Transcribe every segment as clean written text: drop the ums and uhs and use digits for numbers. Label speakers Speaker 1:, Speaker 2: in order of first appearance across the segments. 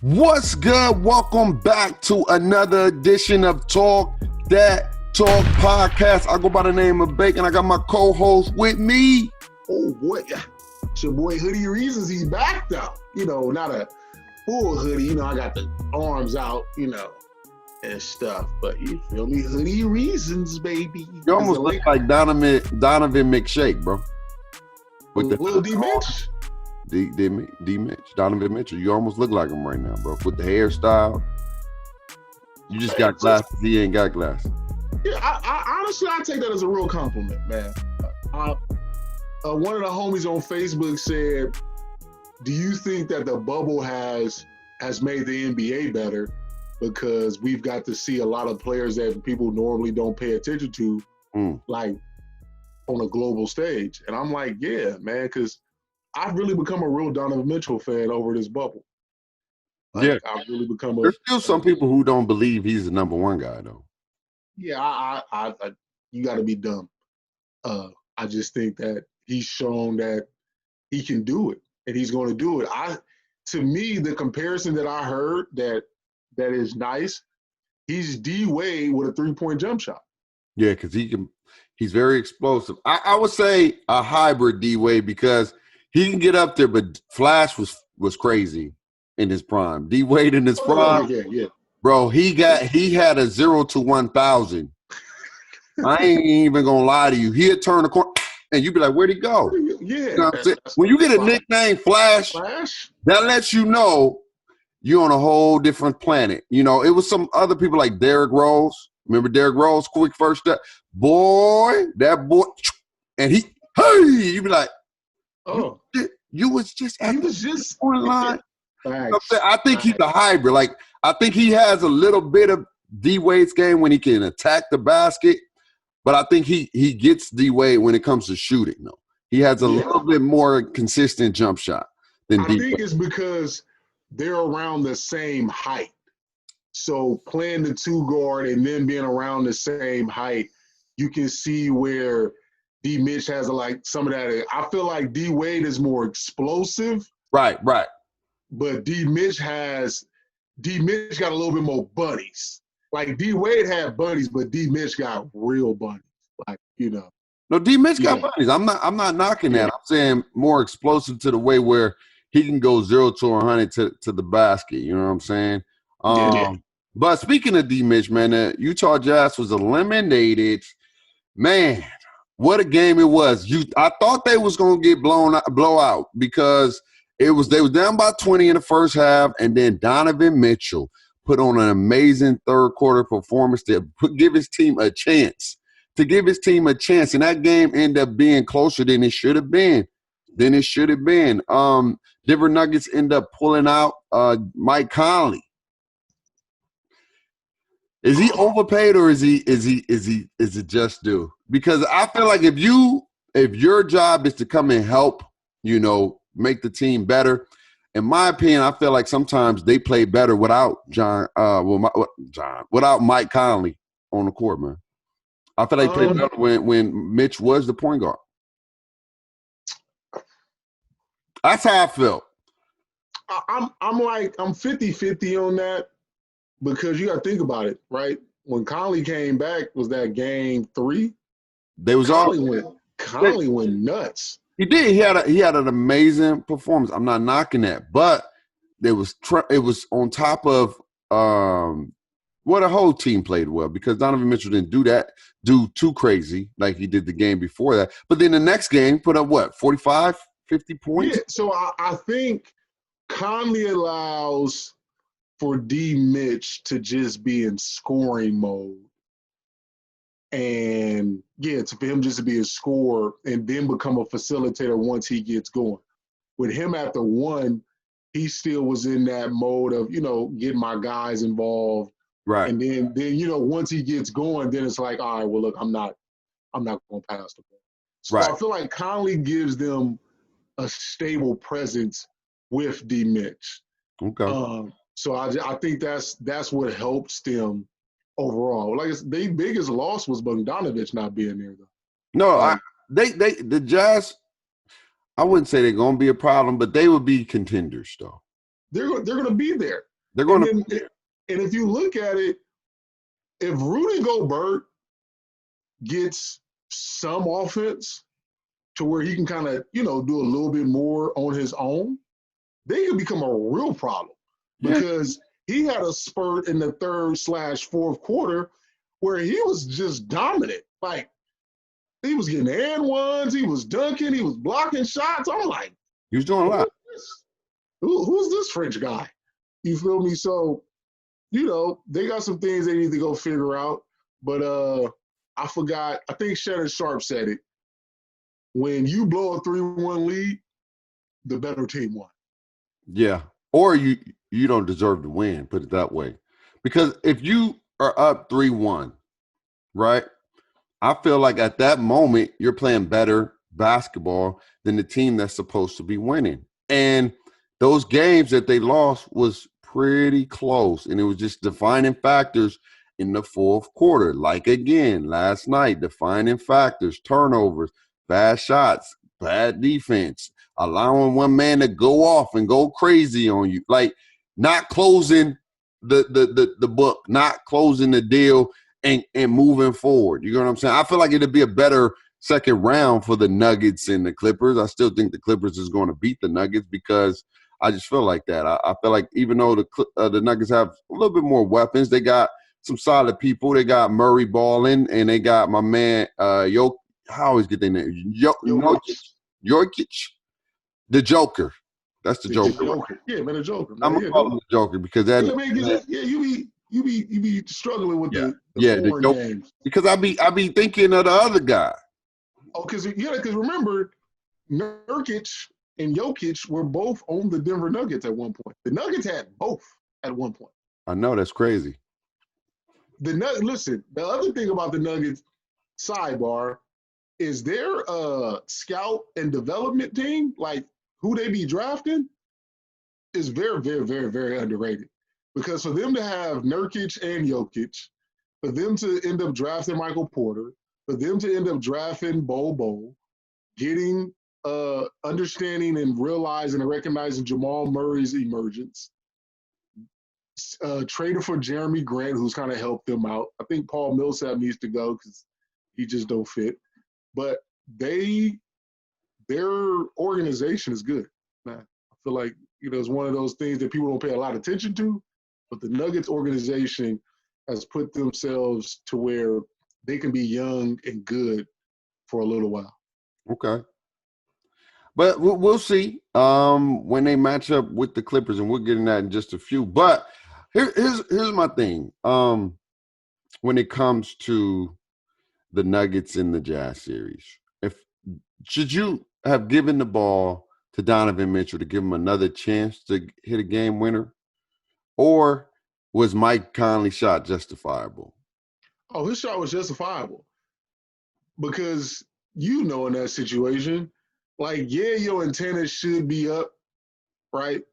Speaker 1: What's good? Welcome back to another edition of Dat Talk Podcast. I go by the name of Bacon. I got my co-host with me.
Speaker 2: Oh boy, it's your boy Hoodie Reasons. He's back though. Not a full hoodie. I got the arms out, and stuff. But you feel me? Hoodie Reasons, baby.
Speaker 1: You almost look like Donovan McShake, bro.
Speaker 2: With the little D Mitch.
Speaker 1: D Mitch, Donovan Mitchell. You almost look like him right now, bro. With the hairstyle. You just got glasses. He ain't got glasses.
Speaker 2: Yeah, I honestly take that as a real compliment, man. One of the homies on Facebook said, "Do you think that the bubble has made the NBA better because we've got to see a lot of players that people normally don't pay attention to, like on a global stage?" And I'm like, "Yeah, man, because I've really become a real Donovan Mitchell fan over this bubble."
Speaker 1: I've
Speaker 2: really become
Speaker 1: There's still some people who don't believe he's the number one guy, though.
Speaker 2: Yeah, I you got to be dumb. I just think that he's shown that he can do it, and he's going to do it. To me, the comparison that I heard that is nice. He's D Wade with a 3-point jump shot.
Speaker 1: Yeah, because he's very explosive. I would say a hybrid D Wade because he can get up there, but Flash was crazy in his prime. D Wade in his prime,
Speaker 2: yeah.
Speaker 1: Bro, he had a 0 to 1,000. I ain't even gonna lie to you. He'd turn the corner, and you'd be like, "Where'd he go?"
Speaker 2: Yeah.
Speaker 1: When you get a nickname, Flash, that lets you know you're on a whole different planet. It was some other people like Derrick Rose. Remember Derrick Rose? Quick first step, boy, that boy, and you'd be like,
Speaker 2: "Oh,
Speaker 1: you was just at the point line."
Speaker 2: Thanks.
Speaker 1: I think he's a hybrid. Like, I think he has a little bit of D Wade's game when he can attack the basket, but I think he gets D Wade when it comes to shooting. Though he has a little bit more consistent jump shot than D Wade.
Speaker 2: I think it's because they're around the same height. So playing the 2 guard and then being around the same height, you can see where D Mitch has some of that. I feel like D Wade is more explosive.
Speaker 1: Right.
Speaker 2: But D Mitch got a little bit more buddies. Like D Wade had buddies, but D Mitch got real buddies.
Speaker 1: No, D Mitch got buddies. I'm not knocking that. I'm saying more explosive to the way where he can go 0 to 100 to the basket. You know what I'm saying? But speaking of D Mitch, man, the Utah Jazz was eliminated. Man, what a game it was. I thought they was gonna get blow out because they was down by 20 in the first half, and then Donovan Mitchell put on an amazing third quarter performance to give his team a chance. And that game ended up being closer than it should have been. Denver Nuggets end up pulling out Mike Conley. Is he overpaid or is it just due? Because I feel like if your job is to come and help, make the team better. In my opinion, I feel like sometimes they play better without without Mike Conley on the court, man. I feel like they played better when Mitch was the point guard. That's how I felt.
Speaker 2: I'm 50-50 on that because you got to think about it, right? When Conley came back, was that game 3? Conley went nuts.
Speaker 1: He did. He had an amazing performance. I'm not knocking that, but it was on top of the whole team played well because Donovan Mitchell didn't do too crazy like he did the game before that. But then the next game put up 45, 50 points.
Speaker 2: Yeah. So I think Conley allows for D Mitch to just be in scoring mode. And for him just to be a scorer and then become a facilitator once he gets going. With him at the 1, he still was in that mode of, getting my guys involved.
Speaker 1: Right.
Speaker 2: And then once he gets going, then it's like, all right, well, look, I'm not going to pass the ball. So I feel like Conley gives them a stable presence with D Mitch.
Speaker 1: Okay.
Speaker 2: So I think that's what helps them overall. Like their biggest loss was Bogdanovich not being there though.
Speaker 1: No, the Jazz, I wouldn't say they're gonna be a problem, but they would be contenders though.
Speaker 2: They're gonna be there.
Speaker 1: They're going to.
Speaker 2: And if you look at it, if Rudy Gobert gets some offense to where he can kind of, do a little bit more on his own, they could become a real problem because he had a spurt in the third/fourth quarter where he was just dominant. Like, he was getting and ones, he was dunking, he was blocking shots. I'm like,
Speaker 1: he was doing a lot.
Speaker 2: Who's this French guy? You feel me? So, they got some things they need to go figure out. But I forgot. I think Shannon Sharp said it. When you blow a 3-1 lead, the better team won.
Speaker 1: Yeah. Or you don't deserve to win, put it that way. Because if you are up 3-1, right, I feel like at that moment you're playing better basketball than the team that's supposed to be winning. And those games that they lost was pretty close, and it was just defining factors in the fourth quarter. Like, again, last night, defining factors, turnovers, bad shots, bad defense, allowing one man to go off and go crazy on you, like not closing the book, not closing the deal and moving forward. You know what I'm saying? I feel like it'd be a better second round for the Nuggets and the Clippers. I still think the Clippers is going to beat the Nuggets because I just feel like that. I feel like even though the Nuggets have a little bit more weapons, they got some solid people. They got Murray balling, and they got my man I always get their name. Jokic. The Joker. That's the Joker.
Speaker 2: Joker. Yeah, man, the Joker. Man.
Speaker 1: I'm gonna call him the Joker because that.
Speaker 2: You be struggling with the foreign
Speaker 1: Joker,
Speaker 2: games
Speaker 1: because I be thinking of the other guy.
Speaker 2: Oh, because remember, Nurkic and Jokic were both on the Denver Nuggets at one point. The Nuggets had both at one point.
Speaker 1: I know, that's crazy.
Speaker 2: Listen, the other thing about the Nuggets, sidebar, is their scout and development team, like who they be drafting, is very, very, very, very underrated. Because for them to have Nurkic and Jokic, for them to end up drafting Michael Porter, for them to end up drafting Bobo, getting understanding and realizing and recognizing Jamal Murray's emergence, traded for Jeremy Grant, who's kind of helped them out. I think Paul Millsap needs to go because he just don't fit. But their organization is good. Man, I feel like it's one of those things that people don't pay a lot of attention to, but the Nuggets organization has put themselves to where they can be young and good for a little while. Okay.
Speaker 1: But we'll see when they match up with the Clippers, and we'll get in that in just a few. But here's my thing. When it comes to the Nuggets in the Jazz series, should you have given the ball to Donovan Mitchell to give him another chance to hit a game winner, or was Mike Conley's shot justifiable?
Speaker 2: Oh, his shot was justifiable because in that situation, like, yeah, your antenna should be up, right?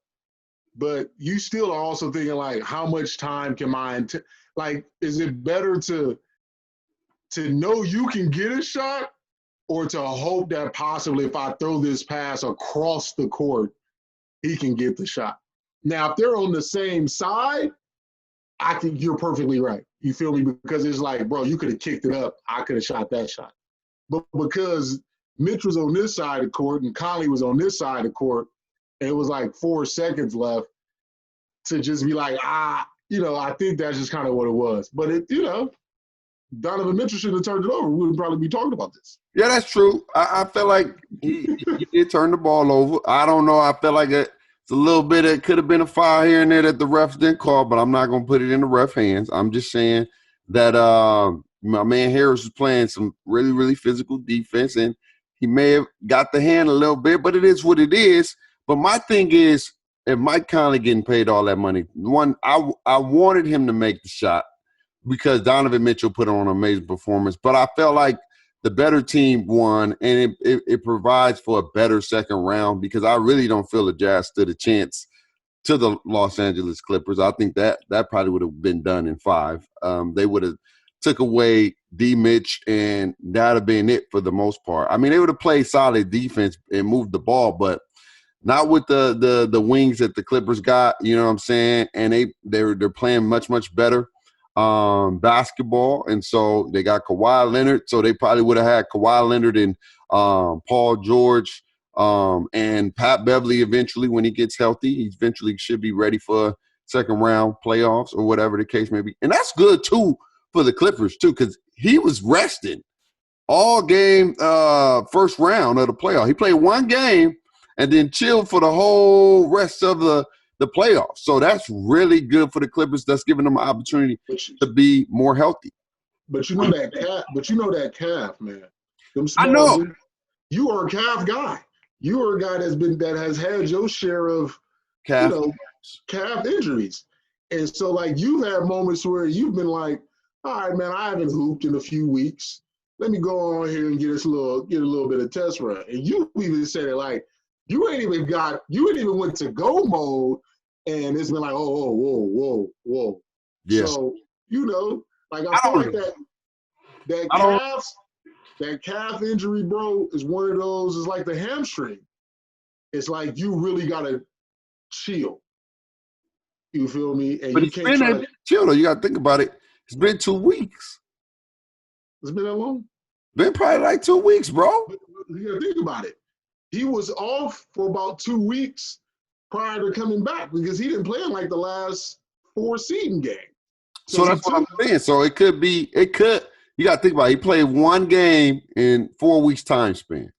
Speaker 2: But you still are also thinking, like, how much time can my antenna – like, is it better to know you can get a shot or to hope that possibly if I throw this pass across the court, he can get the shot? Now, if they're on the same side, I think you're perfectly right. You feel me? Because it's like, bro, you could have kicked it up. I could have shot that shot. But because Mitch was on this side of the court and Conley was on this side of the court, and it was like 4 seconds left to just be like, I think that's just kind of what it was. But Donovan Mitchell shouldn't have turned it over. We wouldn't probably be talking about this.
Speaker 1: Yeah, that's true. I feel like he did turn the ball over. I don't know. I feel like it's a little bit – it could have been a foul here and there that the refs didn't call, but I'm not going to put it in the ref hands. I'm just saying that my man Harris was playing some really, really physical defense, and he may have got the hand a little bit, but it is what it is. But my thing is, if Mike Conley getting paid all that money, one, I wanted him to make the shot because Donovan Mitchell put on an amazing performance. But I felt like the better team won, and it provides for a better second round because I really don't feel the Jazz stood a chance to the Los Angeles Clippers. I think that probably would have been done in 5. They would have took away D. Mitch, and that would have been it for the most part. I mean, they would have played solid defense and moved the ball, but not with the wings that the Clippers got. You know what I'm saying? And they're playing much, much better basketball. And so they got Kawhi Leonard. So they probably would have had Kawhi Leonard and Paul George and Pat Beverly eventually when he gets healthy. He eventually should be ready for second round playoffs or whatever the case may be. And that's good, too, for the Clippers, too, because he was resting all game first round of the playoff. He played one game and then chilled for the whole rest of the playoffs. So that's really good for the Clippers. That's giving them an opportunity to be more healthy.
Speaker 2: But you know that calf, man.
Speaker 1: I know.
Speaker 2: You are a calf guy. You are a guy that has had your share of
Speaker 1: calf
Speaker 2: injuries. And so like you've had moments where you've been like, all right, man, I haven't hooped in a few weeks. Let me go on here and get a little bit of test run. And you even said it like you ain't even went to go mode, and it's been like, whoa.
Speaker 1: Yes.
Speaker 2: So, like I feel like that calf injury, bro, is one of those, it's like the hamstring. It's like you really gotta chill. You feel me? And
Speaker 1: but
Speaker 2: you can't
Speaker 1: chill though. You gotta think about it. It's been 2 weeks.
Speaker 2: It's been that long?
Speaker 1: Been probably like 2 weeks, bro.
Speaker 2: But you gotta think about it. He was off for about 2 weeks prior to coming back because he didn't play in like the last 4 seeding games.
Speaker 1: So that's what I'm saying. So you got to think about it. He played one game in 4 weeks time span.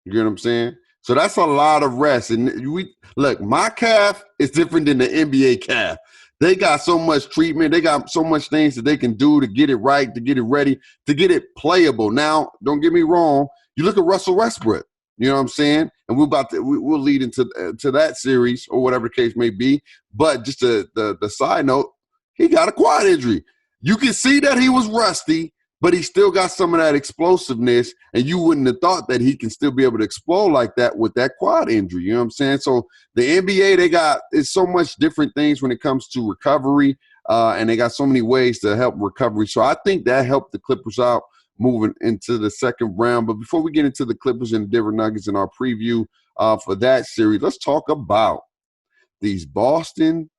Speaker 1: You get what I'm saying? So that's a lot of rest. And look, my calf is different than the NBA calf. They got so much treatment. They got so much things that they can do to get it right, to get it ready, to get it playable. Now, don't get me wrong. You look at Russell Westbrook. You know what I'm saying? And we'll lead into that series or whatever the case may be. But just the side note, he got a quad injury. You can see that he was rusty, but he still got some of that explosiveness. And you wouldn't have thought that he can still be able to explode like that with that quad injury. You know what I'm saying? So the NBA, it's so much different things when it comes to recovery. And they got so many ways to help recovery. So I think that helped the Clippers out moving into the second round. But before we get into the Clippers and Denver Nuggets in our preview for that series, let's talk about these Boston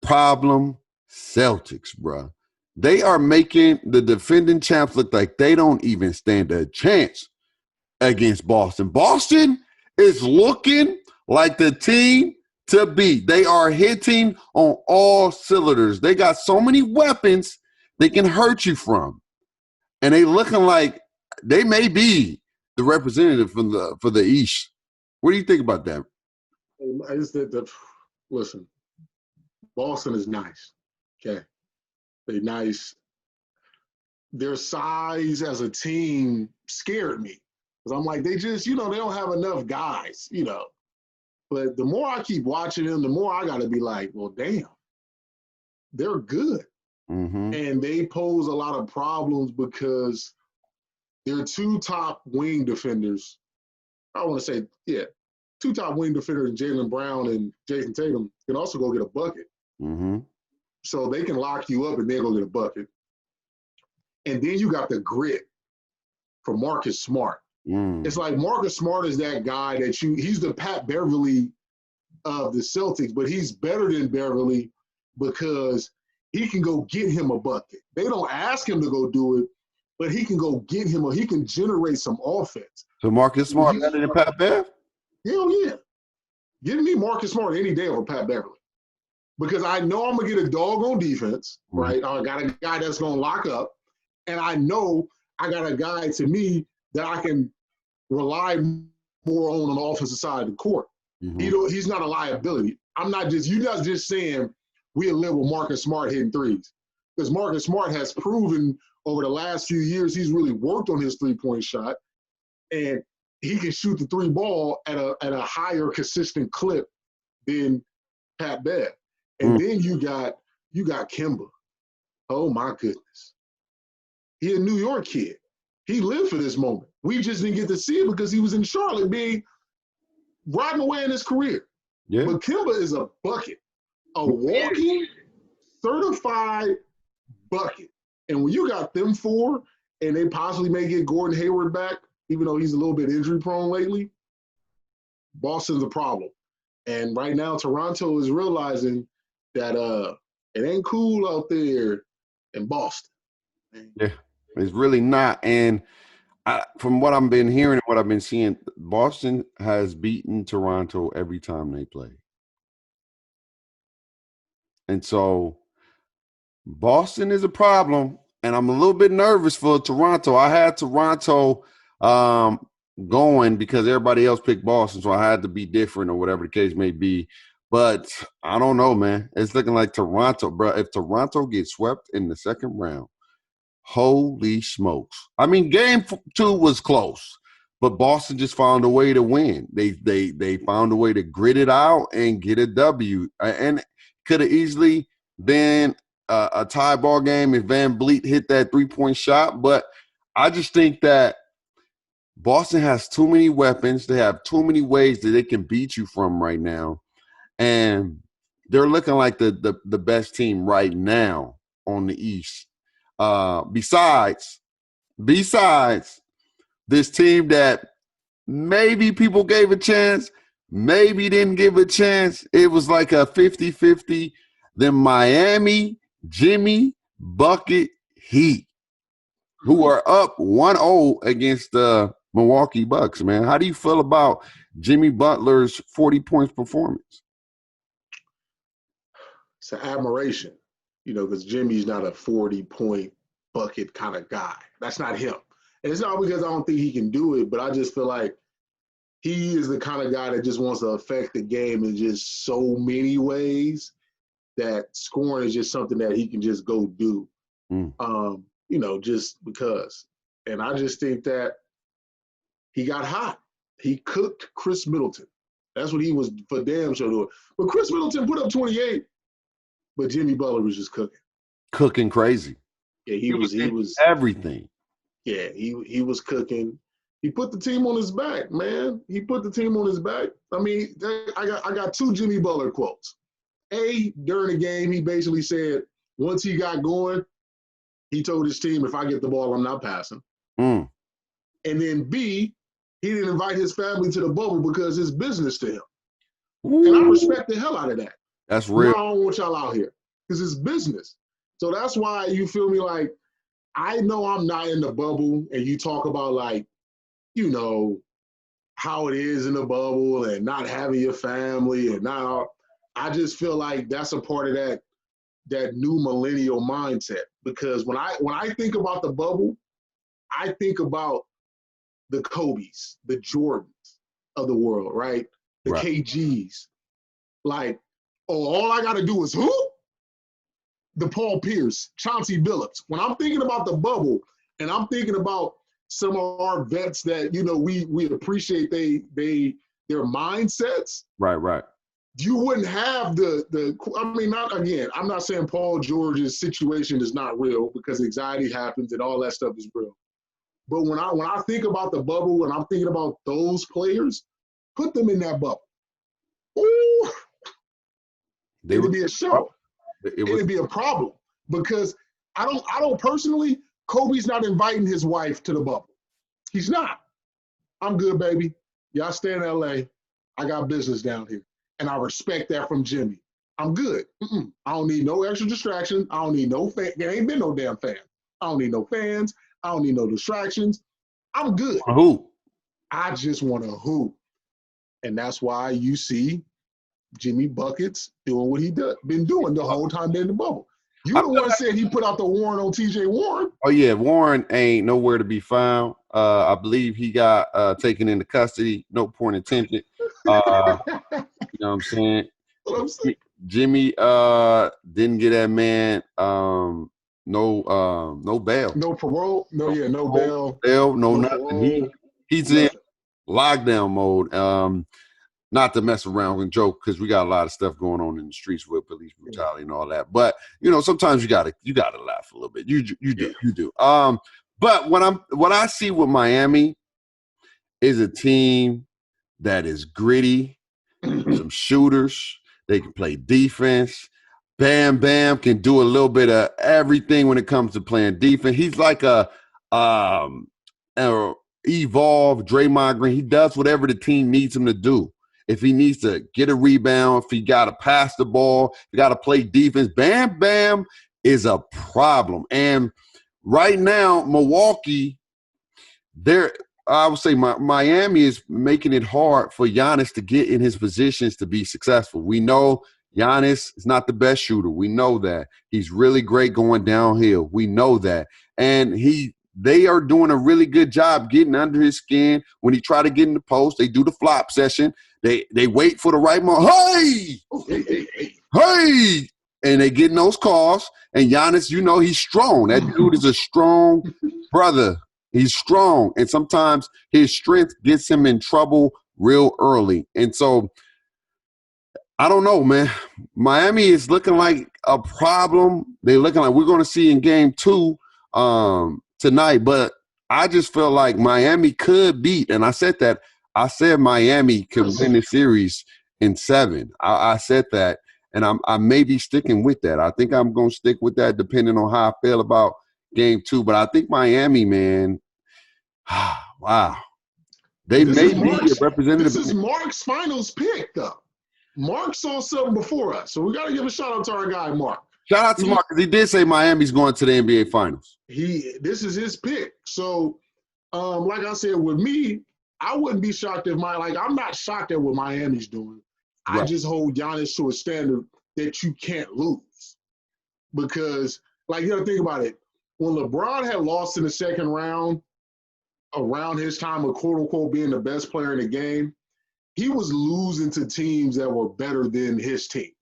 Speaker 1: problem Celtics, bro. They are making the defending champs look like they don't even stand a chance against Boston. Boston is looking like the team to beat. They are hitting on all cylinders. They got so many weapons they can hurt you from. And they looking like they may be the representative for the East. What do you think about that?
Speaker 2: I just think that, listen, Boston is nice. Okay. They're nice. Their size as a team scared me. Because I'm like, they just, they don't have enough guys, But the more I keep watching them, the more I got to be like, well, damn, they're good.
Speaker 1: Mm-hmm.
Speaker 2: And they pose a lot of problems because their 2 top wing defenders, I want to say, 2 top wing defenders, Jaylen Brown and Jason Tatum, can also go get a bucket.
Speaker 1: Mm-hmm.
Speaker 2: So they can lock you up and they'll go get a bucket. And then you got the grit from Marcus Smart.
Speaker 1: Mm.
Speaker 2: It's like Marcus Smart is that guy he's the Pat Beverly of the Celtics, but he's better than Beverly because he can go get him a bucket. They don't ask him to go do it, but he can go get him he can generate some offense.
Speaker 1: So Marcus Smart better than Pat Bev?
Speaker 2: Hell yeah. Give me Marcus Smart any day over Pat Beverly. Because I know I'm going to get a dog on defense, right? I got a guy that's going to lock up. And I know I got a guy, to me, that I can rely more on the offensive side of the court. Mm-hmm. He's not a liability. You're not just saying we'll live with Marcus Smart hitting threes. Because Marcus Smart has proven over the last few years he's really worked on his three-point shot. And he can shoot the 3 ball at a higher consistent clip than Pat Bev. And then you got Kemba. Oh my goodness. He a New York kid. He lived for this moment. We just didn't get to see it because he was in Charlotte being riding away in his career.
Speaker 1: Yeah.
Speaker 2: But Kemba is a bucket. A walking, certified bucket. And when you got them 4, and they possibly may get Gordon Hayward back, even though he's a little bit injury prone lately, Boston's a problem. And right now, Toronto is realizing that it ain't cool out there in Boston.
Speaker 1: Yeah, it's really not. And from what I've been hearing and what I've been seeing, Boston has beaten Toronto every time they play. And so Boston is a problem, and I'm a little bit nervous for Toronto. I had Toronto going because everybody else picked Boston, so I had to be different or whatever the case may be. But I don't know, man. It's looking like Toronto, bro. If Toronto gets swept in the second round, holy smokes. I mean, game 2 was close, but Boston just found a way to win. They found a way to grit it out and get a W. And could have easily been a tie ball game if Van Vliet hit that 3-point shot. But I just think that Boston has too many weapons. They have too many ways that they can beat you from right now. And they're looking like the best team right now on the East. Besides this team that maybe people gave a chance, maybe didn't give a chance. It was like a 50-50. Then Miami, Jimmy Bucket Heat, who are up 1-0 against the Milwaukee Bucks, man. How do you feel about Jimmy Butler's 40 points performance?
Speaker 2: It's an admiration, because Jimmy's not a 40-point bucket kind of guy. That's not him. And it's not because I don't think he can do it, but I just feel like he is the kind of guy that just wants to affect the game in just so many ways that scoring is just something that he can just go do, just because. And I just think that he got hot. He cooked Chris Middleton. That's what he was for damn sure doing. But Chris Middleton put up 28. But Jimmy Butler was just cooking.
Speaker 1: Cooking crazy.
Speaker 2: Yeah, he was
Speaker 1: everything.
Speaker 2: Yeah, he was cooking. He put the team on his back, man. He put the team on his back. I mean, I got 2 Jimmy Butler quotes. A, during the game, he basically said once he got going, he told his team, if I get the ball, I'm not passing. And then B, he didn't invite his family to the bubble because it's business to him. Ooh. And I respect the hell out of that.
Speaker 1: That's real.
Speaker 2: I don't want y'all out here because it's business. So that's why you feel me like I know I'm not in the bubble and you talk about like, how it is in the bubble and not having your family and not I just feel like that's a part of that new millennial mindset because when I think about the bubble, I think about the Kobes, the Jordans of the world, right? The right. KGs. Like, all I got to do is who? The Paul Pierce, Chauncey Billups. When I'm thinking about the bubble and I'm thinking about some of our vets that, we appreciate their mindsets.
Speaker 1: Right.
Speaker 2: You wouldn't have I'm not saying Paul George's situation is not real because anxiety happens and all that stuff is real. But when I think about the bubble and I'm thinking about those players, put them in that bubble. Ooh. It would be a show. It would be a problem because I don't personally, Kobe's not inviting his wife to the bubble. He's not. I'm good, baby. Y'all stay in LA. I got business down here. And I respect that from Jimmy. I'm good. I don't need no extra distraction. I don't need no fan. There ain't been no damn fan. I don't need no fans. I don't need no distractions. I'm good.
Speaker 1: Hoop.
Speaker 2: I just want to hoop. And that's why you see Jimmy Buckets doing what he been doing the whole time in the bubble. You the one said he put out the warrant on TJ Warren.
Speaker 1: Oh, yeah. Warren ain't nowhere to be found. I believe he got taken into custody. No point intended. You know what I'm saying? Jimmy didn't get that man no bail.
Speaker 2: No parole. No bail.
Speaker 1: No nothing. He's in lockdown mode. Not to mess around and joke because we got a lot of stuff going on in the streets with police brutality and all that. But sometimes you gotta laugh a little bit. You do. But what I see with Miami is a team that is gritty, some shooters. They can play defense. Bam Bam can do a little bit of everything when it comes to playing defense. He's like a evolved Draymond Green. He does whatever the team needs him to do. if he needs to get a rebound, if he got to pass the ball, if he got to play defense. Bam Bam is a problem. And right now, Milwaukee, I would say Miami is making it hard for Giannis to get in his positions to be successful. We know Giannis is not the best shooter. We know that. He's really great going downhill. We know that. And they are doing a really good job getting under his skin. When he try to get in the post, they do the flop session. They wait for the right moment. Hey! And they getting those calls. And Giannis, he's strong. That dude is a strong brother. He's strong. And sometimes his strength gets him in trouble real early. And so, I don't know, man. Miami is looking like a problem. They're looking like we're going to see in game 2 tonight. But I just feel like Miami could beat. And I said Miami could win the series in 7. I said that. And I may be sticking with that. I think I'm going to stick with that depending on how I feel about game 2. But I think Miami, man, wow. They may be a representative.
Speaker 2: This is Mark's finals pick, though. Mark saw something before us, so we got to give a shout-out to our guy, Mark.
Speaker 1: Shout out to Mark, because he did say Miami's going to the NBA Finals.
Speaker 2: This is his pick. So, like I said, with me, I wouldn't be shocked if I'm not shocked at what Miami's doing. Right. I just hold Giannis to a standard that you can't lose. Because, you got to think about it. When LeBron had lost in the second round, around his time of quote-unquote being the best player in the game, he was losing to teams that were better than his teams.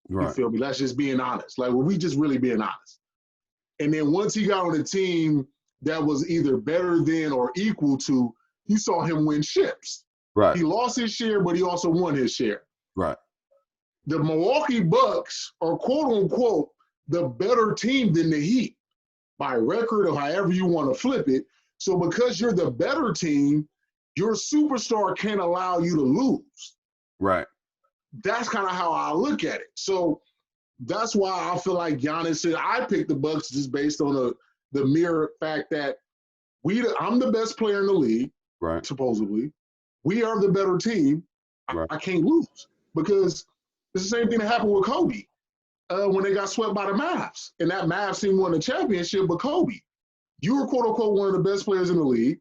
Speaker 2: Right. You feel me? That's just being honest. We just really being honest. And then once he got on a team that was either better than or equal to, you saw him win ships.
Speaker 1: Right.
Speaker 2: He lost his share, but he also won his share.
Speaker 1: Right.
Speaker 2: The Milwaukee Bucks are quote-unquote the better team than the Heat by record or however you want to flip it. So because you're the better team, your superstar can't allow you to lose.
Speaker 1: Right.
Speaker 2: That's kind of how I look at it. So that's why I feel like Giannis said I picked the Bucks just based on the mere fact that I'm the best player in the league,
Speaker 1: right?
Speaker 2: Supposedly. We are the better team. Right. I can't lose because it's the same thing that happened with Kobe when they got swept by the Mavs. And that Mavs team won the championship, but Kobe, you were quote-unquote one of the best players in the league.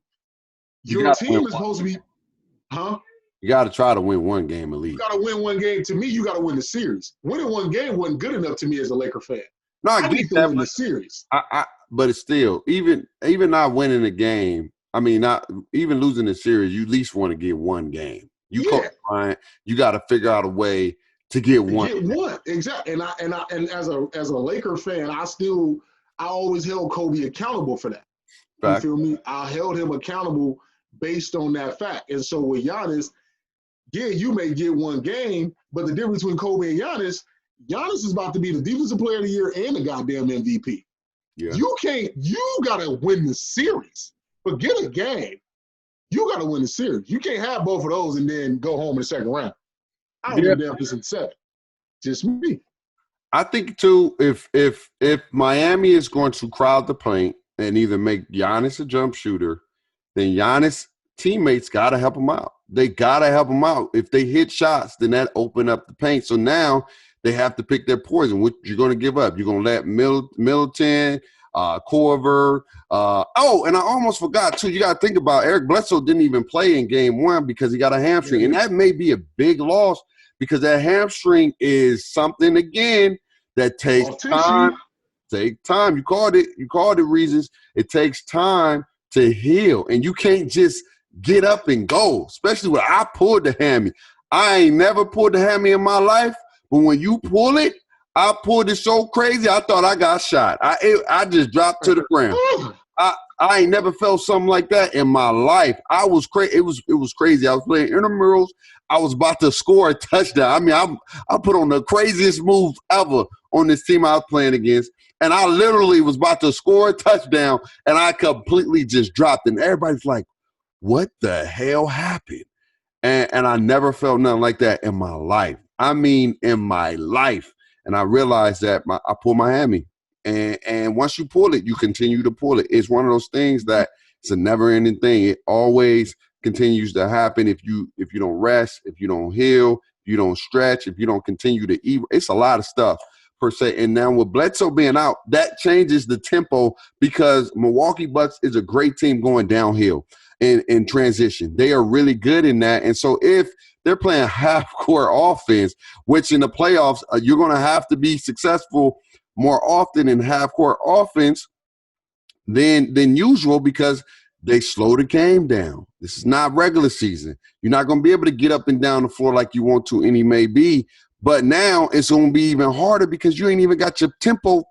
Speaker 2: Your team is supposed to be,
Speaker 1: You got to try to win one game at least.
Speaker 2: You got to win one game. To me, you got to win the series. Winning one game wasn't good enough to me as a Laker fan.
Speaker 1: No, I get that.
Speaker 2: Win the series.
Speaker 1: But it's still, even not winning a game, not even losing the series, you at least want to get one game. You got to figure out a way to get one.
Speaker 2: Get one, exactly. And as a Laker fan, I always held Kobe accountable for that. Fact. You feel me? I held him accountable based on that fact. And so with Giannis, you may get one game, but the difference between Kobe and Giannis is about to be the defensive player of the year and the goddamn MVP. Yeah. You got to win the series. Forget a game. You got to win the series. You can't have both of those and then go home in the second round. I don't give a damn if it's in 7. Just me.
Speaker 1: I think, too, if Miami is going to crowd the paint and either make Giannis a jump shooter, then Giannis' teammates got to him out. They got to help him out. If they hit shots, then that open up the paint. So now they have to pick their poison. What you're going to give up? You're going to let Middleton, Corver. And I almost forgot, too. You got to think about Eric Bledsoe didn't even play in game 1 because he got a hamstring. And that may be a big loss because that hamstring is something, again, that takes time. Take time. You called it reasons. It takes time to heal. And you can't just get up and go, especially when I pulled the hammy. I ain't never pulled the hammy in my life, but when you pull it, I pulled it so crazy, I thought I got shot. I just dropped to the ground. I ain't never felt something like that in my life. I was crazy. It was crazy. I was playing intramurals. I was about to score a touchdown. I put on the craziest move ever on this team I was playing against, and I literally was about to score a touchdown, and I completely just dropped. And everybody's like, what the hell happened? And I never felt nothing like that in my life. In my life. And I realized that I pulled my hammy. And once you pull it, you continue to pull it. It's one of those things that it's a never-ending thing. It always continues to happen if you don't rest, if you don't heal, if you don't stretch, if you don't continue to eat. It's a lot of stuff per se. And now with Bledsoe being out, that changes the tempo because Milwaukee Bucks is a great team going downhill in transition. They are really good in that. And so if they're playing half-court offense, which in the playoffs, you're going to have to be successful more often in half-court offense than usual because they slow the game down. This is not regular season. You're not going to be able to get up and down the floor like you want to, and he may be. But now it's going to be even harder because you ain't even got your tempo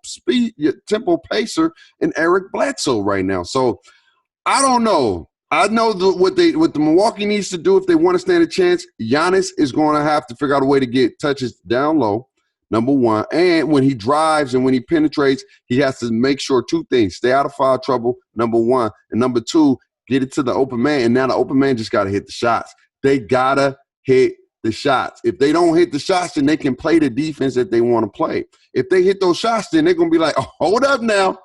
Speaker 1: pacer in Eric Bledsoe right now. So I don't know. I know what the Milwaukee needs to do if they want to stand a chance. Giannis is going to have to figure out a way to get touches down low, number one. And when he drives and when he penetrates, he has to make sure two things: stay out of foul trouble, number one, and number two, get it to the open man. And now the open man just got to hit the shots. They got to hit the shots. If they don't hit the shots, then they can play the defense that they want to play. If they hit those shots, then they're going to be like, oh, hold up now.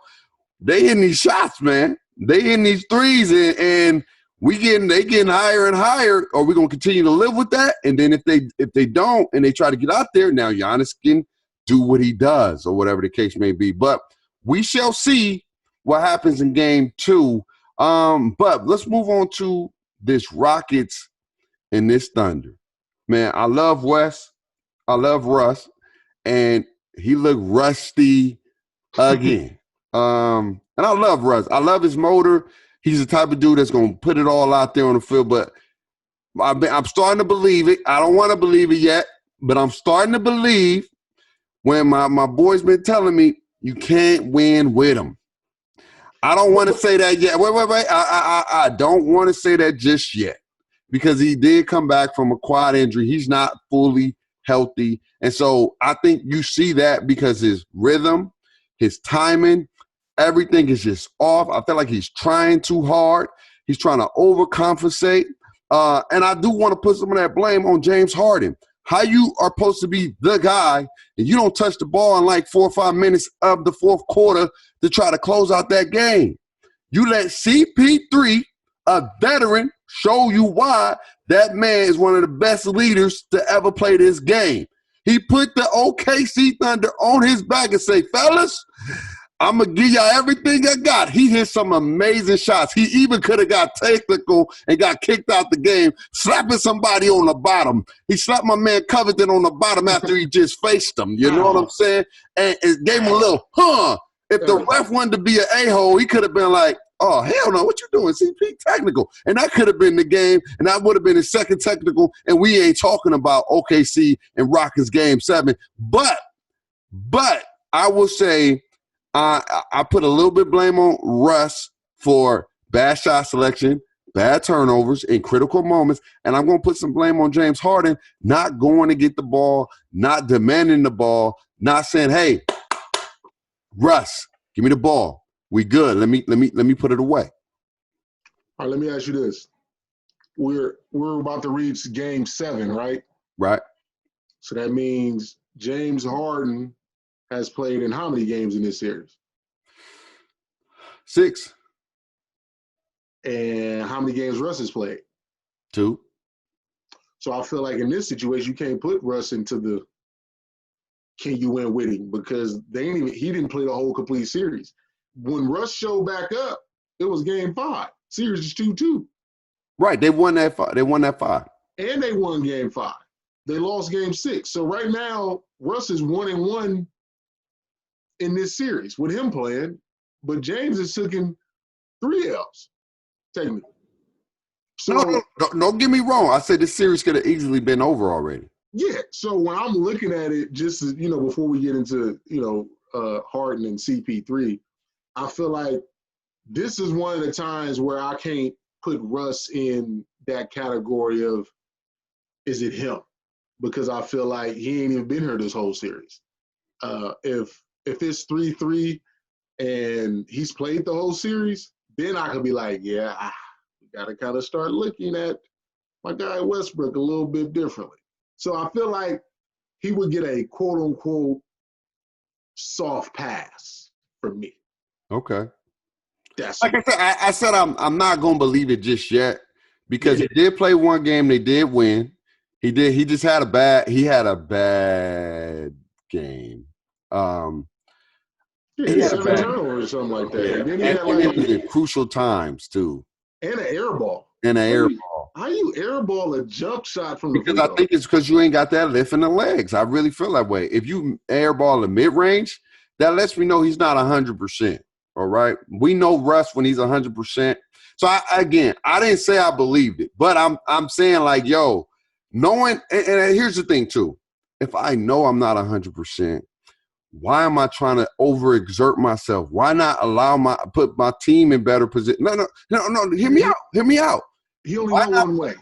Speaker 1: They hitting these shots, man. They hitting these threes, and they getting higher and higher. Are we going to continue to live with that? And then if they don't and they try to get out there, now Giannis can do what he does or whatever the case may be. But we shall see what happens in game 2. But let's move on to this Rockets and this Thunder. Man, I love Wes. I love Russ. And he looked rusty again. And I love Russ. I love his motor. He's the type of dude that's going to put it all out there on the field. But I'm starting to believe it. I don't want to believe it yet, but I'm starting to believe when my boy's been telling me you can't win with him. I don't want to say that yet. Wait. I don't want to say that just yet because he did come back from a quad injury. He's not fully healthy. And so I think you see that because his rhythm, his timing, everything is just off. I feel like he's trying too hard. He's trying to overcompensate. And I do want to put some of that blame on James Harden. How you are supposed to be the guy and you don't touch the ball in like 4 or 5 minutes of the fourth quarter to try to close out that game. You let CP3, a veteran, show you why that man is one of the best leaders to ever play this game. He put the OKC Thunder on his back and say, fellas, I'm going to give y'all everything I got. He hit some amazing shots. He even could have got technical and got kicked out the game, slapping somebody on the bottom. He slapped my man Covington on the bottom after he just faced him. You know what I'm saying? And it gave him a little, If the ref wanted to be an a-hole, he could have been like, oh, hell no, what you doing, CP? Technical. And that could have been the game, and that would have been his second technical, and we ain't talking about OKC and Rockets Game 7. But I will say I put a little bit of blame on Russ for bad shot selection, bad turnovers in critical moments, and I'm going to put some blame on James Harden not going to get the ball, not demanding the ball, not saying, hey, Russ, give me the ball. We good. Let me put it away.
Speaker 2: All right, let me ask you this. We're about to reach Game 7, right?
Speaker 1: Right.
Speaker 2: So that means James Harden has played in how many games in this series?
Speaker 1: 6.
Speaker 2: And how many games Russ has played?
Speaker 1: 2.
Speaker 2: So I feel like in this situation, you can't put Russ into the can you win with him because he didn't play the whole complete series. When Russ showed back up, it was Game 5. Series is 2-2.
Speaker 1: Right, they won that 5.
Speaker 2: And they won Game 5. They lost Game 6. So right now, Russ is 1-1 in this series with him playing, but James is taking 3 L's, technically. So,
Speaker 1: no, don't get me wrong. I said this series could have easily been over already.
Speaker 2: Yeah, so when I'm looking at it, just as, before we get into, Harden and CP3, I feel like this is one of the times where I can't put Russ in that category of is it him? Because I feel like he ain't even been here this whole series. If it's 3-3 and he's played the whole series, then I could be like, yeah, we got to kind of start looking at my guy Westbrook a little bit differently. So I feel like he would get a quote-unquote soft pass from me.
Speaker 1: Okay.
Speaker 2: That's
Speaker 1: like I said, I'm not going to believe it just yet because he did play one game. They did win. He did. He just had a bad. He had a bad game.
Speaker 2: He had 7 turnovers or something like that.
Speaker 1: Yeah.
Speaker 2: And then he had
Speaker 1: it was at crucial times too.
Speaker 2: And an air ball.
Speaker 1: How
Speaker 2: you airball a jump shot from the
Speaker 1: Because I think it's because you ain't got that lift in the legs. I really feel that way. If you airball a mid-range, that lets me know he's not 100%. All right? We know Russ when he's 100%. So, I didn't say I believed it. But I'm saying, like, yo, knowing – and here's the thing, too. If I know I'm not 100%, why am I trying to overexert myself? Why not put my team in better position? No. Hear me out.
Speaker 2: He only knows one way.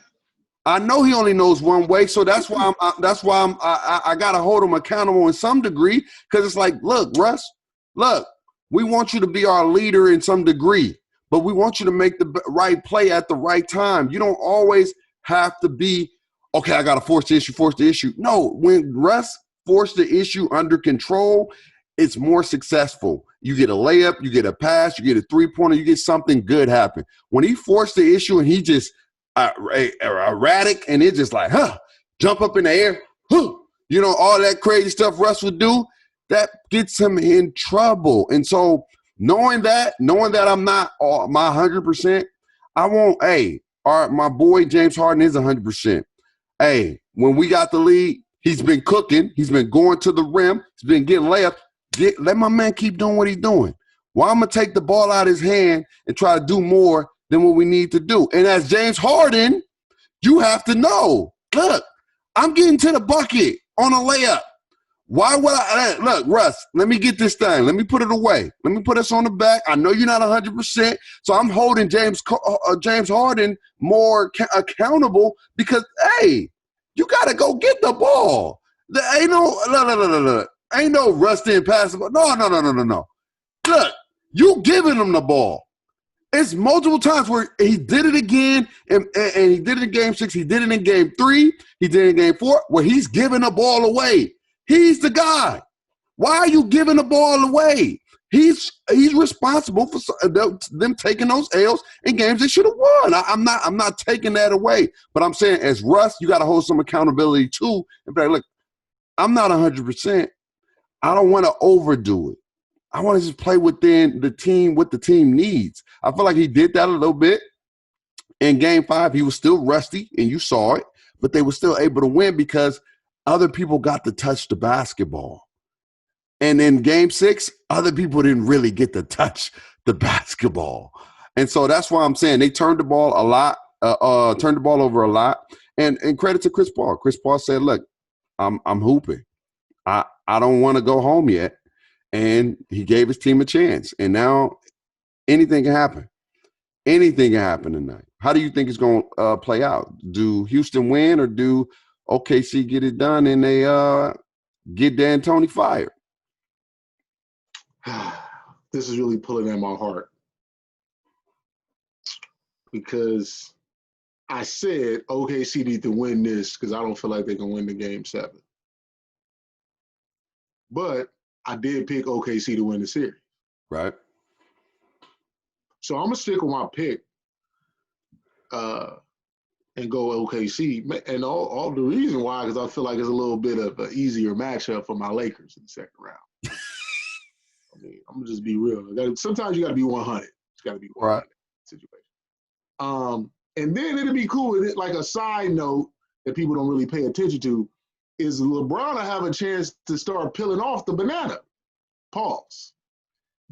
Speaker 1: I know he only knows one way, so that's why I gotta hold him accountable in some degree, because it's like, look, Russ, we want you to be our leader in some degree, but we want you to make the right play at the right time. You don't always have to be, okay, I gotta force the issue. No, when Russ forced the issue under control, it's more successful. You get a layup, you get a pass, you get a three-pointer, you get something good happen. When he forced the issue and he just erratic and it's just like, jump up in the air, all that crazy stuff Russ would do, that gets him in trouble. And so knowing that I'm not my 100%, I won't, my boy James Harden is 100%. When we got the lead, he's been cooking. He's been going to the rim. He's been getting layups. Let my man keep doing what he's doing. Why I'm going to take the ball out of his hand and try to do more than what we need to do? And as James Harden, you have to know, look, I'm getting to the bucket on a layup. Why would look, Russ, let me get this thing. Let me put it away. Let me put this on the back. I know you're not 100%, so I'm holding James Harden more accountable because, you got to go get the ball. There ain't no, ain't no Russ didn't pass the ball. No. Look, you giving him the ball. It's multiple times where he did it again, and he did it in game 6. He did it in game 3. He did it in game 4, where he's giving the ball away. He's the guy. Why are you giving the ball away? He's responsible for them taking those L's in games they should have won. I'm not taking that away. But I'm saying, as Russ, you got to hold some accountability too. And be like, look, I'm not 100%. I don't want to overdo it. I want to just play within the team, what the team needs. I feel like he did that a little bit. In game 5, he was still rusty, and you saw it, but they were still able to win because other people got to touch the basketball. And in game 6, other people didn't really get to touch the basketball. And so that's why I'm saying they turned the ball a lot, turned the ball over a lot. And credit to Chris Paul. Chris Paul said, look, I'm hooping. I don't want to go home yet. And he gave his team a chance. And now anything can happen. Anything can happen tonight. How do you think it's going to play out? Do Houston win, or do OKC get it done and they get D'Antoni fired?
Speaker 2: This is really pulling at my heart, because I said OKC need to win this because I don't feel like they can win the game 7. But I did pick OKC to win the series.
Speaker 1: Right.
Speaker 2: So I'm going to stick with my pick and go OKC. And all the reason why, because I feel like it's a little bit of an easier matchup for my Lakers in the second round. I mean, I'm going to just be real. Sometimes you got to be 100. It's got to be 100 situation. And then it'll be cool. Like a side note that people don't really pay attention to is LeBron will have a chance to start peeling off the banana. Pause.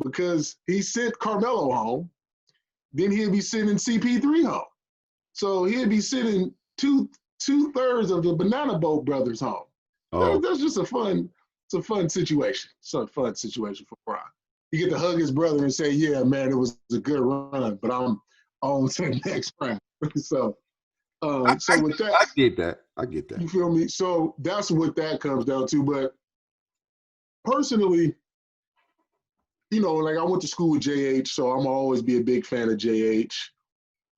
Speaker 2: Because he sent Carmelo home, then he'll be sending CP3 home. So he'll be sending two-thirds of the Banana Boat brothers home. Oh. That's just a fun situation. It's a fun situation for Bron. You get to hug his brother and say, yeah, man, it was a good run, but I'm on to the next round. So with that. I get that. You feel me? So that's what that comes down to. But personally, like I went to school with JH, so I'm always be a big fan of JH.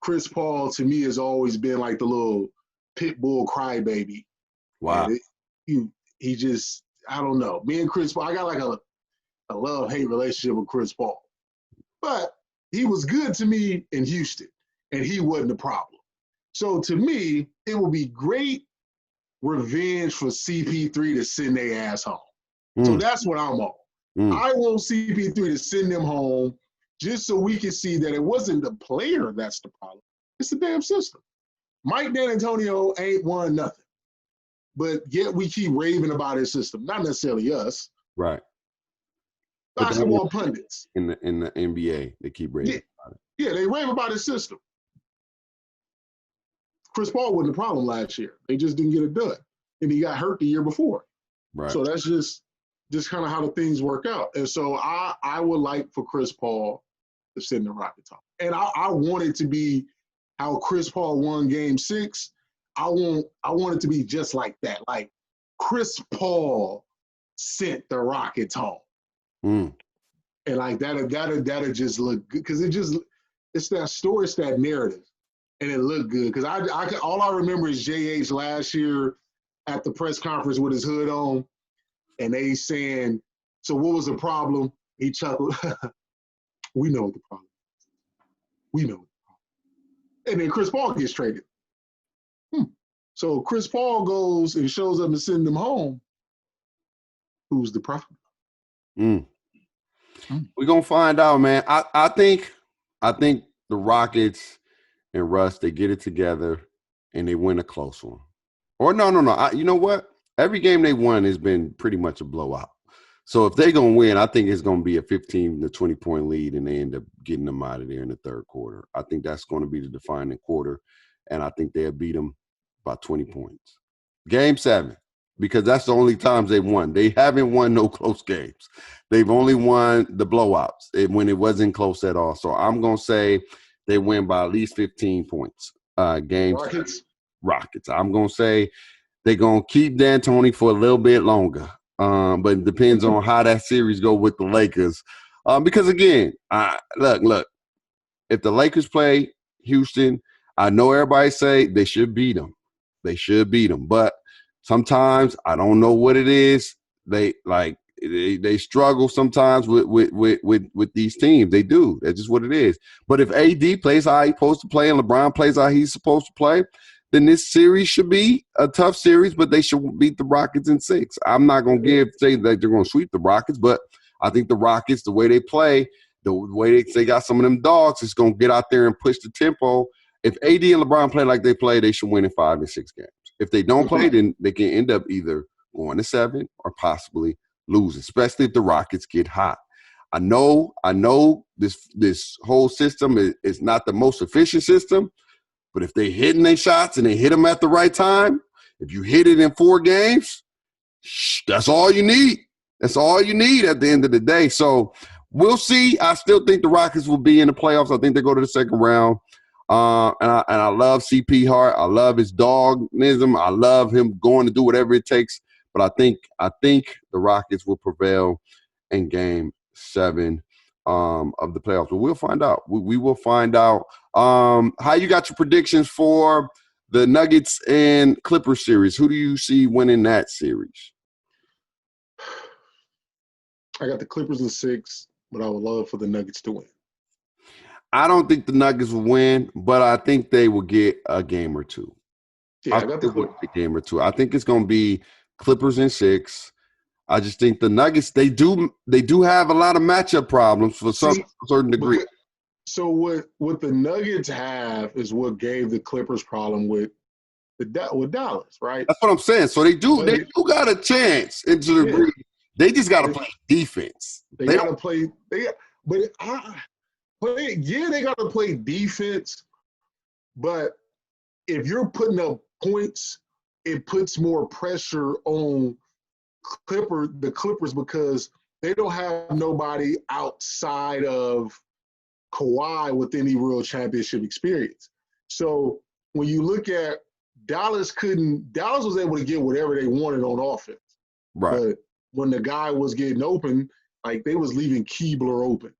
Speaker 2: Chris Paul, to me, has always been like the little pit bull crybaby. Wow. He just, I don't know. Me and Chris Paul, I got like a love-hate relationship with Chris Paul. But he was good to me in Houston, and he wasn't the problem. So to me, it would be great revenge for CP3 to send their ass home. So that's what I'm on. I want CP3 to send them home just so we can see that it wasn't the player that's the problem. It's the damn system. Mike D'Antonio ain't won nothing. But yet we keep raving about his system. Not necessarily us.
Speaker 1: Right.
Speaker 2: Basketball pundits.
Speaker 1: In the NBA, they keep raving about it.
Speaker 2: Yeah, they rave about his system. Chris Paul wasn't the problem last year. They just didn't get it done. And he got hurt the year before.
Speaker 1: Right.
Speaker 2: So that's just kind of how the things work out. And so I would like for Chris Paul to send the Rockets home. And I want it to be how Chris Paul won Game 6. I want it to be just like that. Like Chris Paul sent the Rockets home. And like that'll just look good because it's that story, it's that narrative. And it looked good because all I remember is JH last year at the press conference with his hood on, and they saying, "So what was the problem?" He chuckled. We know what the problem is. We know what the problem. And then Chris Paul gets traded. So Chris Paul goes and shows up and sends them home. Who's the problem?
Speaker 1: We're gonna find out, man. I think the Rockets and Russ, they get it together and they win a close one. Or no. You know what? Every game they won has been pretty much a blowout. So if they're going to win, I think it's going to be a 15 to 20-point lead, and they end up getting them out of there in the third quarter. I think that's going to be the defining quarter, and I think they'll beat them by 20 points. Game 7, because that's the only times they've won. They haven't won no close games. They've only won the blowouts when it wasn't close at all. So I'm going to say they win by at least 15 points. Game Rockets. I'm going to say they're going to keep D'Antoni for a little bit longer. But it depends on how that series go with the Lakers. Because, again, look, if the Lakers play Houston, I know everybody say they should beat them. They should beat them. But sometimes I don't know what it is. They struggle sometimes with these teams. They do. That's just what it is. But if AD plays how he's supposed to play and LeBron plays how he's supposed to play, then this series should be a tough series, but they should beat the Rockets in 6. I'm not going to say that they're going to sweep the Rockets, but I think the Rockets, the way they play, the way they got some of them dogs, is going to get out there and push the tempo. If AD and LeBron play like they play, they should win in 5 and 6 games. If they don't play, then they can end up either going to 7 or possibly lose, especially if the Rockets get hot. I know this whole system is not the most efficient system, but if they hitting their shots and they hit them at the right time, if you hit it in 4 games, that's all you need. That's all you need at the end of the day. So we'll see. I still think the Rockets will be in the playoffs. I think they go to the second round. And I love CP Hart. I love his dogism. I love him going to do whatever it takes. But I think the Rockets will prevail in Game 7 of the playoffs. But we'll find out. We will find out. How you got your predictions for the Nuggets and Clippers series? Who do you see winning that series?
Speaker 2: I got the Clippers in 6, but I would love for the Nuggets to win.
Speaker 1: I don't think the Nuggets will win, but I think they will get a game or 2.
Speaker 2: Yeah, I got the
Speaker 1: game or 2. I think it's going to be Clippers in 6. I just think the Nuggets, they do have a lot of matchup problems for some certain degree.
Speaker 2: So what the Nuggets have is what gave the Clippers problem with Dallas, right?
Speaker 1: That's what I'm saying. So they do got a chance into the degree. They just got to play defense.
Speaker 2: They got to play. They got to play defense. But if you're putting up points, it puts more pressure on the Clippers because they don't have nobody outside of Kawhi with any real championship experience. So when you look at Dallas was able to get whatever they wanted on offense.
Speaker 1: Right.
Speaker 2: But when the guy was getting open, like they was leaving Keebler open.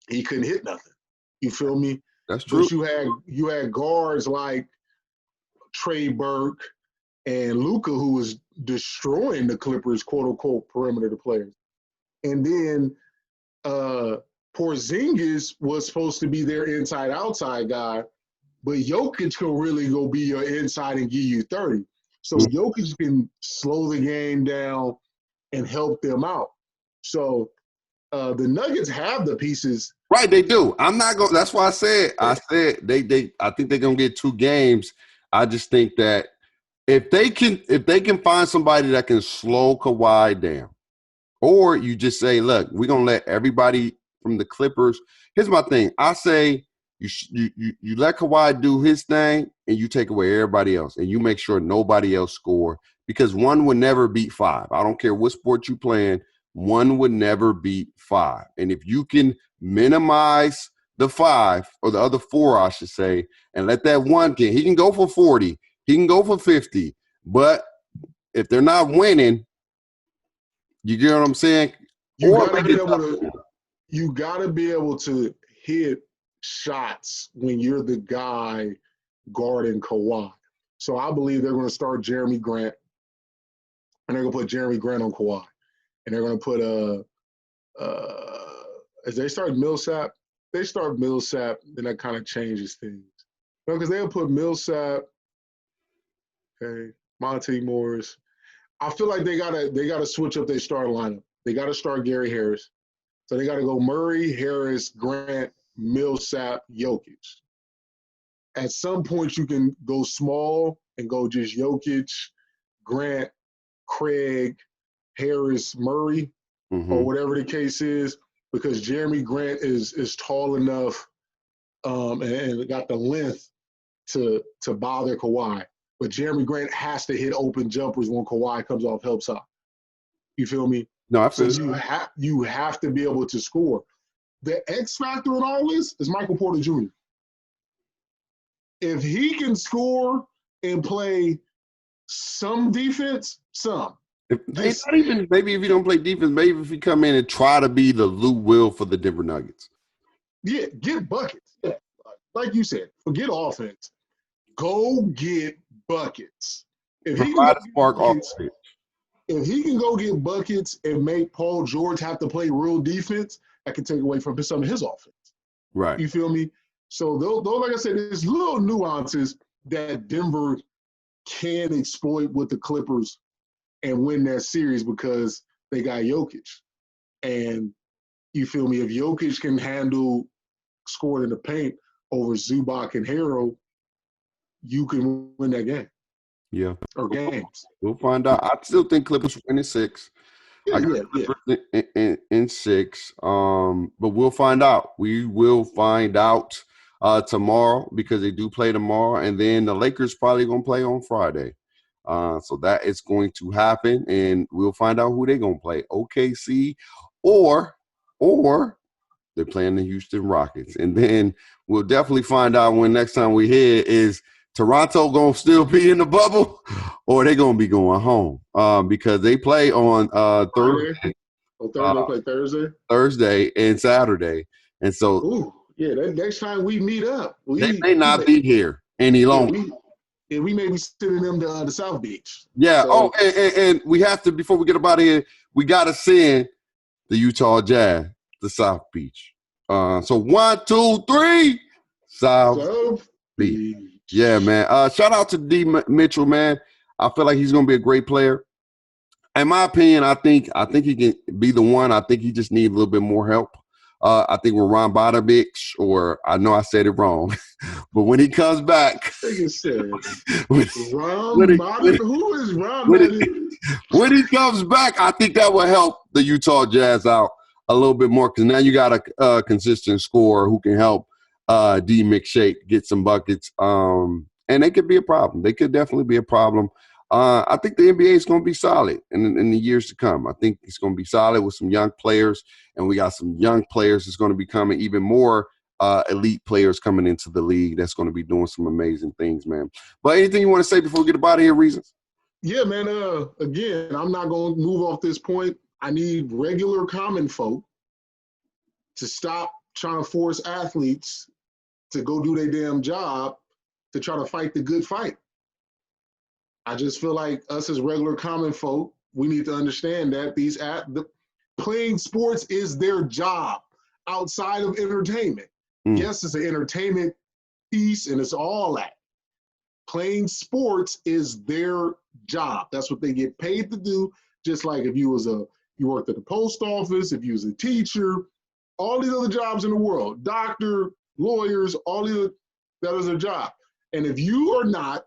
Speaker 2: He couldn't hit nothing. You feel me?
Speaker 1: That's true.
Speaker 2: But you had guards like Trey Burke and Luka who was destroying the Clippers, quote unquote, perimeter players. And then Porzingis was supposed to be their inside-outside guy, but Jokic can really go be your inside and give you 30. So Jokic can slow the game down and help them out. So the Nuggets have the pieces.
Speaker 1: Right, they do. I'm not going. That's why I said they. I think they're gonna get 2 games. I just think that if they can find somebody that can slow Kawhi down, or you just say, look, we're gonna let everybody from the Clippers. Here's my thing. I say you let Kawhi do his thing, and you take away everybody else, and you make sure nobody else score, because one would never beat 5. I don't care what sport you playing. One would never beat 5. And if you can minimize the 5, or the other 4, I should say, and let that one he can go for 40, he can go for 50. But if they're not winning, you get what I'm saying?
Speaker 2: You gotta be able to hit shots when you're the guy guarding Kawhi. So I believe they're going to start Jeremy Grant, and they're going to put Jeremy Grant on Kawhi. And they're going to put as they start Millsap, then that kind of changes things. Because they'll put Millsap, okay, Monte Morris. I feel like they gotta switch up their starting lineup. They got to start Gary Harris. So they got to go Murray, Harris, Grant, Millsap, Jokic. At some point, you can go small and go just Jokic, Grant, Craig, Harris, Murray, or whatever the case is, because Jeremy Grant is tall enough and got the length to bother Kawhi. But Jeremy Grant has to hit open jumpers when Kawhi comes off help side. You feel me?
Speaker 1: No, I feel
Speaker 2: so you have to be able to score. The X factor in all this is Michael Porter Jr. If he can score and play some defense,
Speaker 1: maybe if you don't play defense, maybe if you come in and try to be the Lou Will for the Denver Nuggets.
Speaker 2: Yeah, get buckets. Yeah. Like you said, forget offense. Go get buckets. If he can go get buckets and make Paul George have to play real defense, that can take away from some of his offense.
Speaker 1: Right.
Speaker 2: You feel me? So, though, like I said, there's little nuances that Denver can exploit with the Clippers and win that series because they got Jokic. And you feel me? If Jokic can handle scoring in the paint over Zubac and Harrell, you can win that game.
Speaker 1: Yeah.
Speaker 2: Or games.
Speaker 1: We'll find out. I still think Clippers win in 6. In 6. But we'll find out. We will find out tomorrow, because they do play tomorrow. And then the Lakers probably going to play on Friday. So that is going to happen. And we'll find out who they're going to play. OKC or they're playing the Houston Rockets. And then we'll definitely find out when next time we hear is Toronto going to still be in the bubble, or they going to be going home, because they play on Thursday.
Speaker 2: They play Thursday?
Speaker 1: Thursday and Saturday. And so
Speaker 2: that next time we meet up,
Speaker 1: they may not be here any longer.
Speaker 2: We may be sending them to the South Beach.
Speaker 1: Yeah. So, and we have to, before we get up out of here, we got to send the Utah Jazz to South Beach. So 1, 2, 3, South Beach. Yeah, man. Shout out to D. Mitchell, man. I feel like he's going to be a great player. In my opinion, I think he can be the one. I think he just needs a little bit more help. I think with Ron Bodovich, or I know I said it wrong, but when he comes back,
Speaker 2: who is Ron?
Speaker 1: When he comes back, I think that will help the Utah Jazz out a little bit more, because now you got a consistent scorer who can help D. McShake get some buckets. And they could be a problem. They could definitely be a problem. I think the NBA is going to be solid in the years to come. I think it's going to be solid with some young players, and we got some young players that's going to be coming, even more elite players coming into the league that's going to be doing some amazing things, man. But anything you want to say before we get out of here, Reasons?
Speaker 2: Yeah, man. Again, I'm not going to move off this point. I need regular common folk to stop trying to force athletes to go do their damn job to try to fight the good fight. I just feel like us as regular common folk, we need to understand that playing sports is their job outside of entertainment. Yes, it's an entertainment peace, and it's all that. Playing sports is their job. That's what they get paid to do. Just like if you worked at the post office, if you was a teacher, all these other jobs in the world, doctor, lawyers, all these, that is their job. And if you are not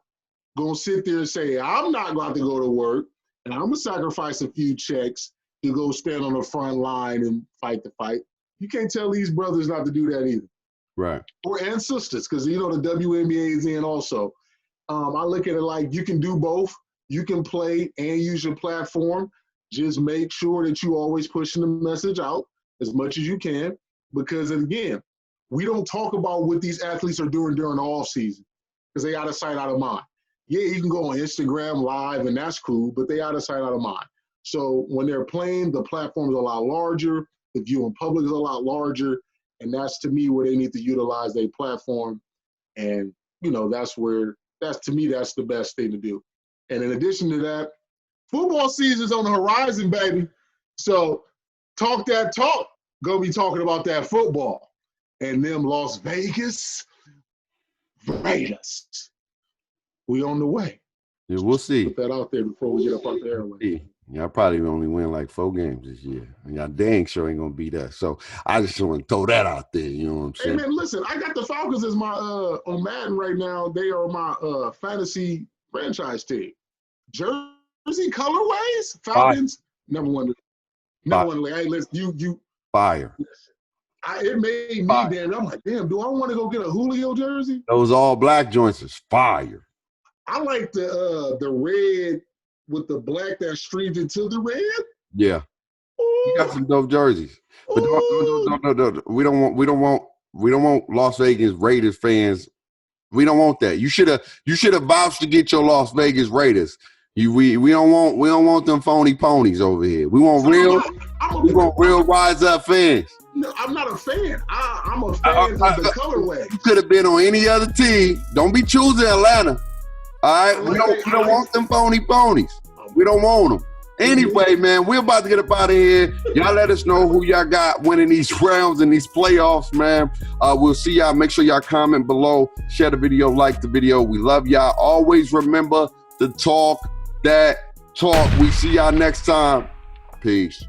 Speaker 2: going to sit there and say, I'm not going to go to work and I'm going to sacrifice a few checks to go stand on the front line and fight the fight, you can't tell these brothers not to do that either.
Speaker 1: Right.
Speaker 2: And sisters, because, the WNBA is in also. I look at it like you can do both. You can play and use your platform. Just make sure that you always pushing the message out as much as you can, because, again, we don't talk about what these athletes are doing during the off season because they out of sight, out of mind. Yeah, you can go on Instagram Live, and that's cool, but they out of sight, out of mind. So when they're playing, the platform is a lot larger. The view in public is a lot larger, and that's, to me, where they need to utilize their platform. And, that's to me, that's the best thing to do. And in addition to that, football season's on the horizon, baby. So talk that talk. Gonna be talking about that football and them Las Vegas Raiders. We on the way.
Speaker 1: Yeah, we'll see.
Speaker 2: Put that out there before we get up out the airway.
Speaker 1: Y'all probably only win like 4 games this year. And y'all dang sure ain't gonna beat us. So I just want to throw that out there. You know what I'm saying?
Speaker 2: Hey man, listen, I got the Falcons as my on Madden right now. They are my fantasy franchise team. Jersey colorways, Falcons. Never won. Hey, let's you
Speaker 1: fire.
Speaker 2: It made me damn. I'm like, damn. Do I want to go get a Julio jersey?
Speaker 1: Those all black joints is fire.
Speaker 2: I like the red with the black that streams into the red.
Speaker 1: Yeah, we got some dope jerseys, but don't. We don't want Las Vegas Raiders fans. We don't want that. You should have vouched to get your Las Vegas Raiders. We don't want them phony ponies over here. We want real wise up fans.
Speaker 2: No, I'm not a fan. I'm a fan of the colorway.
Speaker 1: You could have been on any other team. Don't be choosing Atlanta. All right, we don't want them phony ponies. We don't want them. Anyway, man, we're about to get up out of here. Y'all let us know who y'all got winning these rounds and these playoffs, man. We'll see y'all. Make sure y'all comment below, share the video, like the video. We love y'all. Always remember to talk that talk. We see y'all next time. Peace.